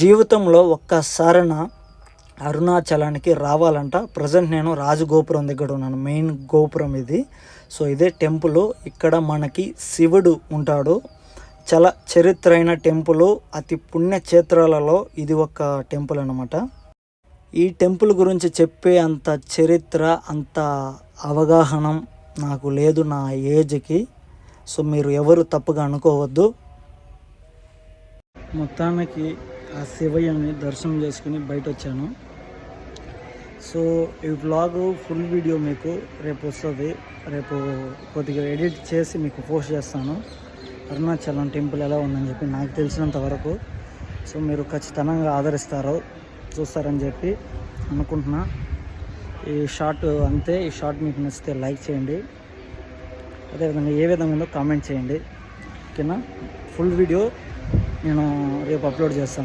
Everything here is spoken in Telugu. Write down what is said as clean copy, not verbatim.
జీవితంలో ఒక్కసారైన అరుణాచలానికి రావాలంట. ప్రజెంట్ నేను రాజగోపురం దగ్గర ఉన్నాను, మెయిన్ గోపురం ఇది. సో ఇదే టెంపుల్. ఇక్కడ మనకి శివుడు ఉంటాడు. చాలా చరిత్ర అయిన టెంపుల్, అతి పుణ్యక్షేత్రాలలో ఇది ఒక టెంపుల్ అన్నమాట. ఈ టెంపుల్ గురించి చెప్పే అంత చరిత్ర, అంత అవగాహన నాకు లేదు నా ఏజ్కి. సో మీరు ఎవరు తప్పుగా అనుకోవద్దు. మొత్తానికి ఆ శివయ్యని దర్శనం చేసుకుని బయట వచ్చాను. సో ఈ వ్లాగ్ ఫుల్ వీడియో మీకు రేపు వస్తుంది. రేపు కొద్దిగా ఎడిట్ చేసి మీకు పోస్ట్ చేస్తాను. అరుణాచలం టెంపుల్ ఎలా ఉందని చెప్పి నాకు తెలిసినంత వరకు. సో మీరు ఖచ్చితంగా ఆదరిస్తారు, చూస్తారని చెప్పి అనుకుంటున్నా. ఈ షార్ట్ అంతే. ఈ షార్ట్ మీకు నచ్చితే లైక్ చేయండి, అదేవిధంగా ఏ విధంగా ఉందో కామెంట్ చేయండి. ఓకేనా? ఫుల్ వీడియో నేను రేపు అప్లోడ్ చేస్తాను.